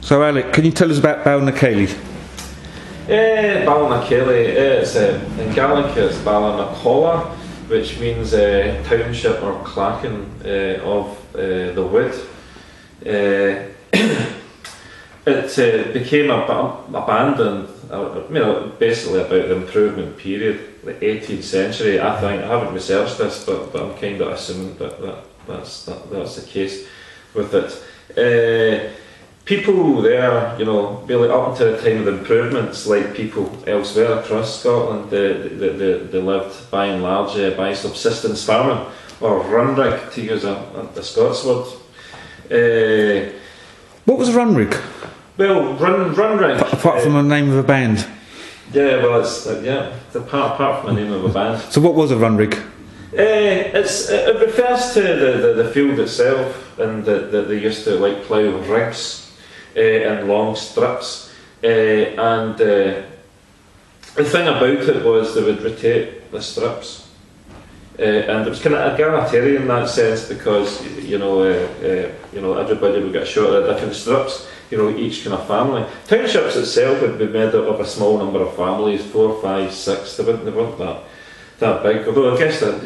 So Alec, can you tell us about Balnakailly? Balnakailly, it's in Gaelic it's Balnakailly, which means township or clachan of the wood. It became abandoned, basically about the improvement period, the 18th century. I think I haven't researched this, but I'm kind of assuming that's the case with it. People there, really up until the time of the improvements, like people elsewhere across Scotland, they lived by and large by subsistence farming, or runrig to use a Scots word. What was runrig? Well, runrig. Apart from the name of a band. Yeah, well, it's apart from the name of a band. So what was a runrig? It refers to the field itself, and that they used to plough rigs in long strips. And the thing about it was they would rotate the strips, and it was kind of egalitarian in that sense because everybody would get a shot at different strips. Each kind of family. Townships itself would be made up of a small number of families, 4, 5, 6. They weren't that big. Although I guess that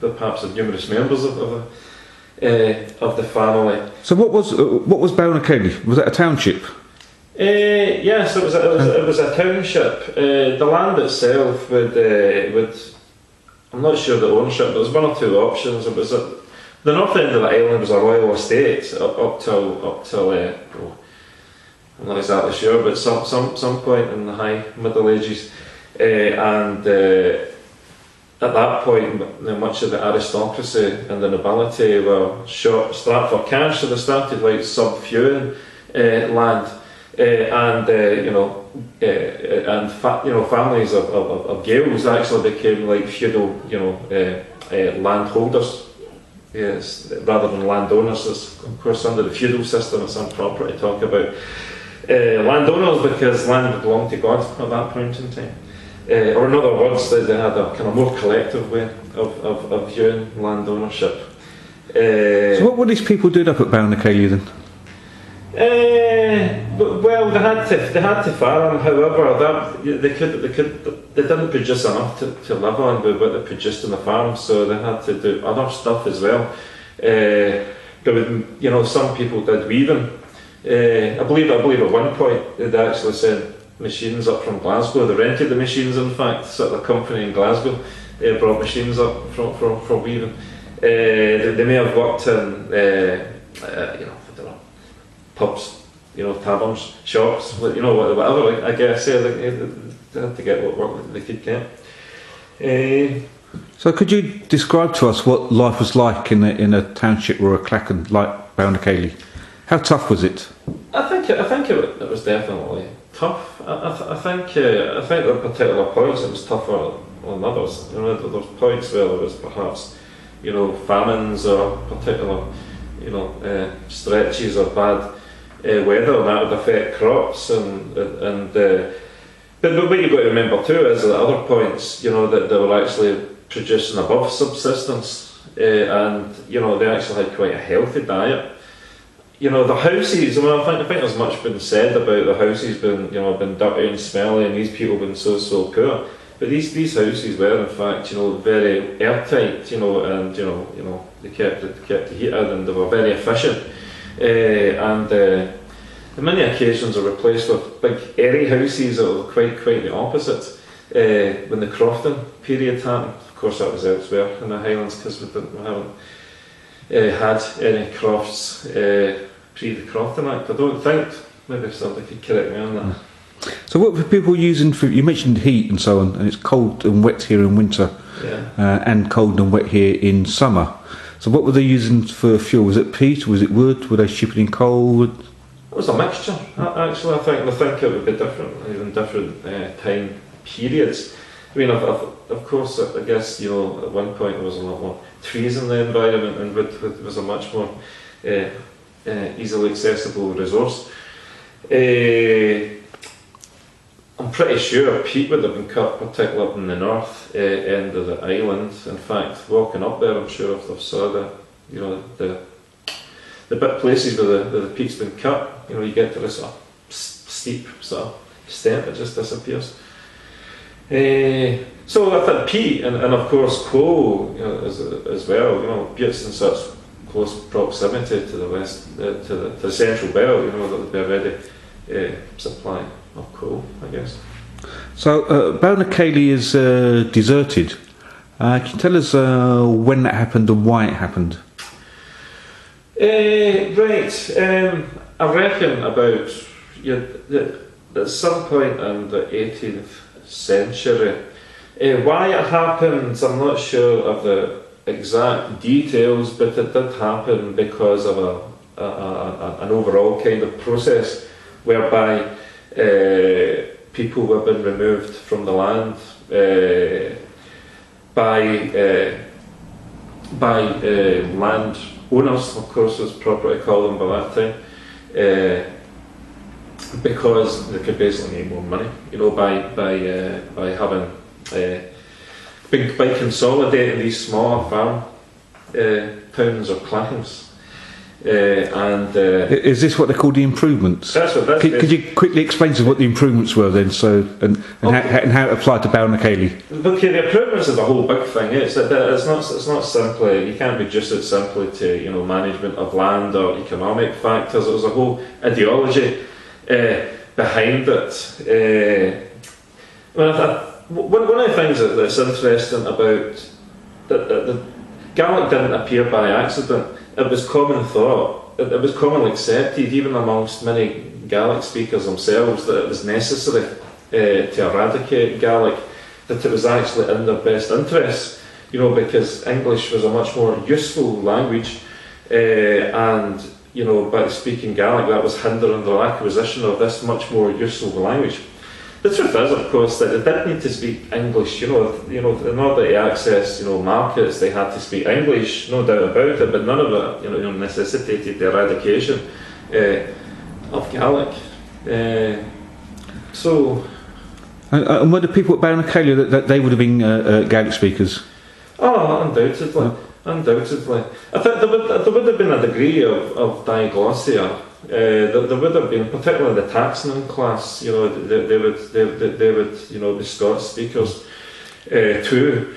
perhaps the numerous members of the family. So what was Balnakailly? Was it a township? Yes, it was a township. The land itself would I'm not sure the ownership, but there was one or two options. It was the north end of the island was a royal estate up till I'm not exactly sure, but some point in the high Middle Ages, and at that point, much of the aristocracy and the nobility were strapped for cash, so they started subviewing land, and families of Gaels actually became feudal, landholders. Yes, rather than landowners. It's, of course, under the feudal system, it's improper to talk about landowners because land belonged to God at that point in time. Or in other words, they had a kind of more collective way of viewing land ownership. So what were these people doing up at Balnakailly then? Well, they had to farm. However, they didn't produce enough to live on with what they produced in the farm, so they had to do other stuff as well. Some people did weaving. I believe at one point they'd actually sent machines up from Glasgow. They rented the machines, in fact. So the company in Glasgow brought machines up for weaving. They may have worked in pubs, taverns, shops, whatever. I guess they had to get what work they could get. So could you describe to us what life was like in a township or a clachan like Balnakailly? How tough was it? I think it was definitely tough. I think at particular points it was tougher than others. There was points where there was perhaps famines or particular stretches of bad weather, and that would affect crops but what you've got to remember too is at other points that they were actually producing above subsistence, and they actually had quite a healthy diet. The houses, I think there's much been said about the houses being dirty and smelly and these people being so poor. But these houses were in fact, very airtight, and they kept the heat in and they were very efficient. And on many occasions are replaced with big airy houses that were quite the opposite. When the crofting period happened, of course that was elsewhere in the Highlands because we haven't had any crofts pre the Crofting Act. I don't think. Maybe somebody could correct me on that. So what were people using for, you mentioned heat and so on, and it's cold and wet here in winter, and cold and wet here in summer. So what were they using for fuel? Was it peat? Was it wood? Were they shipping in coal? It was a mixture, actually. I think it would be different in different time periods. I mean, of course, I guess, at one point there was a lot more trees in the environment, and wood was a much more easily accessible resource. I'm pretty sure peat would have been cut, particularly up in the north end of the island. In fact, walking up there, I'm sure if I saw the the bit places where the peak's been cut, you know, you get to this sort of steep sort of extent that just disappears. So I think peat and of course coal, you know, as well, you know, Butte's in such close proximity to the west, to the central belt, you know, that there'd be a ready supply of coal, I guess. So Balnakailly is deserted. Can you tell us when that happened and why it happened? Right, I reckon about at some point in the 18th century. Why it happened, I'm not sure of the exact details, but it did happen because of an overall kind of process whereby people were being removed from the land by land owners, of course, was proper to call them by that time, because they could basically make more money, you know, by having by consolidating these smaller farm towns or clans. Is this what they call the improvements? That's what. Could you quickly explain to us what the improvements were then, so and how it applied to Balnakailly? Okay, the improvements is a whole big thing. It's not simply, you can't reduce it simply to, you know, management of land or economic factors. There's a whole ideology behind it. One of the things that's interesting about that Gaelic didn't appear by accident. It was common thought, it was commonly accepted, even amongst many Gaelic speakers themselves, that it was necessary to eradicate Gaelic, that it was actually in their best interests, you know, because English was a much more useful language, and, you know, by speaking Gaelic, that was hindering the acquisition of this much more useful language. The truth is, of course, that they did need to speak English, you know, in order to access, you know, markets, they had to speak English, no doubt about it, but none of it, you know, necessitated the eradication of Gaelic. And were the people at Balnakailly that they would have been Gaelic speakers? Oh, undoubtedly, undoubtedly. I think there would have been a degree of diglossia. There would have been, particularly the taxman class, you know, they would, you know, be Scots speakers too,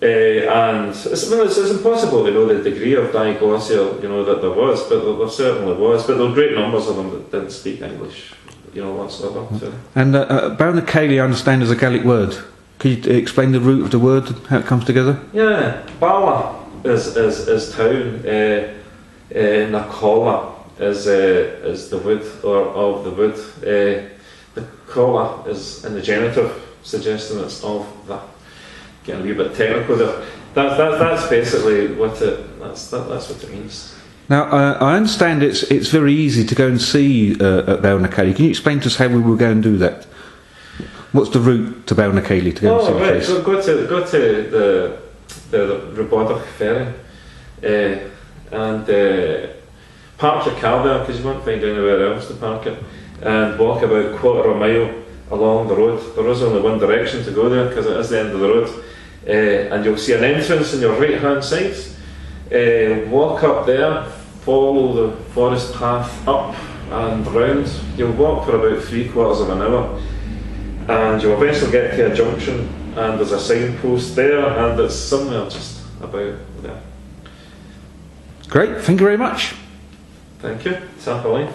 and it's impossible to know the degree of diglossia, you know, that there was, but there certainly was. But there were great numbers of them that didn't speak English, you know, whatsoever. So. And Balnakailly, I understand, is a Gaelic word. Could you explain the root of the word and how it comes together? Yeah, Bala is town, Nakala is the wood, or of the wood. The cola is in the genitive, suggesting it's of that. Getting a wee bit technical there. That's basically what that's what it means. Now I understand it's very easy to go and see at Balnakailly. Can you explain to us how we will go and do that? What's the route to Balnakailly to go and see the place? So go to the Robotic ferry and. Park your car there, because you won't find anywhere else to park it, and walk about a quarter of a mile along the road. There is only one direction to go there, because it is the end of the road, and you'll see an entrance on your right hand side. Walk up there, follow the forest path up and round. You'll walk for about 3/4 of an hour, and you'll eventually get to a junction, and there's a signpost there, and it's somewhere just about there. Great, thank you very much. Thank you. Tap a line.